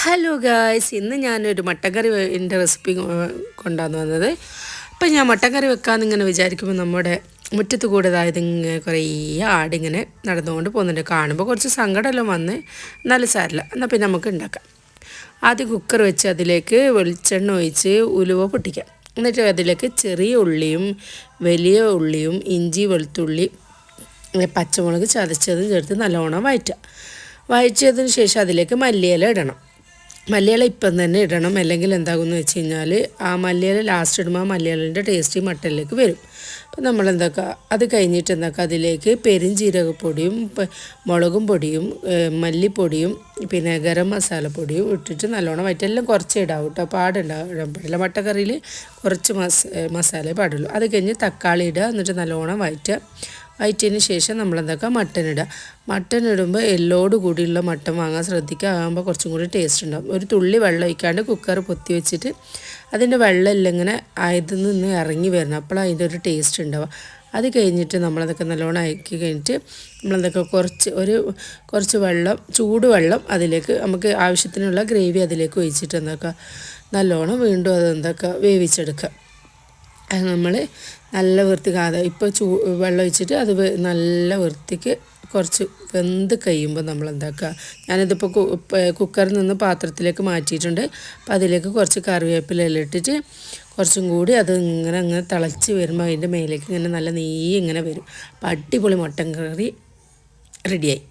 Hello guys, ഇന്ന് ഞാനൊരു mutton കറിൻ്റെ recipe കൊണ്ടുവന്ന് വന്നത്. അപ്പം ഞാൻ മട്ടൻ കറി വെക്കാമെന്ന് ഇങ്ങനെ വിചാരിക്കുമ്പോൾ നമ്മുടെ മുറ്റത്ത് കൂടെ അതായത് ഇങ്ങനെ കുറേ ആടിങ്ങനെ നടന്നുകൊണ്ട് പോകുന്നുണ്ട്. കാണുമ്പോൾ കുറച്ച് സങ്കടമെല്ലാം വന്ന്, നല്ല സാരില്ല. എന്നാൽ പിന്നെ നമുക്ക് ഉണ്ടാക്കാം. ആദ്യം കുക്കർ വെച്ച് അതിലേക്ക് വെളിച്ചെണ്ണ ഒഴിച്ച് ഉലുവ പൊട്ടിക്കാം. എന്നിട്ട് അതിലേക്ക് ചെറിയ ഉള്ളിയും വലിയ ഉള്ളിയും ഇഞ്ചി വെളുത്തുള്ളി പച്ചമുളക് ചതച്ചതും ചേർത്ത് നല്ലോണം വഴറ്റിയതിന് ശേഷം അതിലേക്ക് മല്ലിയില ഇടണം. മല്ലിയില ഇപ്പം തന്നെ ഇടണം, അല്ലെങ്കിൽ എന്താകുമെന്ന് വെച്ച് കഴിഞ്ഞാൽ ആ മല്ലിയില ലാസ്റ്റ് ഇടുമ്പോൾ ആ മല്ലിയിലൻ്റെ ടേസ്റ്റ് മട്ടനിലേക്ക് വരും. അപ്പം നമ്മളെന്താക്കുക, അത് കഴിഞ്ഞിട്ട് എന്താക്കുക, അതിലേക്ക് പെരുംജീരകപ്പൊടിയും മുളകും പൊടിയും മല്ലിപ്പൊടിയും പിന്നെ ഗരം മസാലപ്പൊടിയും ഇട്ടിട്ട് നല്ലോണം എല്ലാം കുറച്ച് ഇടാവും കേട്ടോ. ഇടാൻ പാടില്ല. മട്ടക്കറിയിൽ കുറച്ച് മസാലയെ പാടുള്ളൂ. അത് കഴിഞ്ഞ് തക്കാളി ഇടുക, എന്നിട്ട് നല്ലോണം വഴറ്റിയതിന് ശേഷം നമ്മളെന്താക്കുക, മട്ടൻ ഇടുമ്പോൾ എല്ലോട് കൂടിയുള്ള മട്ടൻ വാങ്ങാൻ ശ്രദ്ധിക്കുക. ആകുമ്പോൾ കുറച്ചും കൂടി ടേസ്റ്റ് ഉണ്ടാകും. ഒരു തുള്ളി വെള്ളം ഒഴിക്കാണ്ട് കുക്കർ പൊത്തി വെച്ചിട്ട് അതിൻ്റെ വെള്ളമെല്ലാം ഇങ്ങനെ ആയതിൽ നിന്ന് ഇറങ്ങി വരണം. അപ്പോൾ അതിൻ്റെ ഒരു ടേസ്റ്റ് ഉണ്ടാവുക. അത് കഴിഞ്ഞിട്ട് നമ്മളതൊക്കെ നല്ലോണം ആക്കി കഴിഞ്ഞിട്ട് നമ്മളെന്തൊക്കെ കുറച്ച് വെള്ളം, ചൂടുവെള്ളം അതിലേക്ക് നമുക്ക് ആവശ്യത്തിനുള്ള ഗ്രേവി അതിലേക്ക് ഒഴിച്ചിട്ട് എന്താക്കുക, നല്ലോണം വീണ്ടും അതെന്തൊക്കെ വേവിച്ചെടുക്കുക. അത് നമ്മൾ നല്ല വൃത്തിക്ക് ഇപ്പോൾ വെള്ളം ഒഴിച്ചിട്ട് അത് നല്ല വൃത്തിക്ക് കുറച്ച് വെന്ത് കഴിയുമ്പോൾ നമ്മളെന്താക്കുക, ഞാനിതിപ്പോൾ കുക്കറിൽ നിന്ന് പാത്രത്തിലേക്ക് മാറ്റിയിട്ടുണ്ട്. അപ്പോൾ അതിലേക്ക് കുറച്ച് കറിവേപ്പിലെല്ലാം ഇട്ടിട്ട് കുറച്ചും കൂടി അത് ഇങ്ങനെ തിളച്ച് വരുമ്പോൾ അതിൻ്റെ മേലേക്ക് ഇങ്ങനെ നല്ല നെയ്യ് ഇങ്ങനെ വരും. അപ്പോൾ അടിപൊളി മട്ടൻ കറി റെഡിയായി.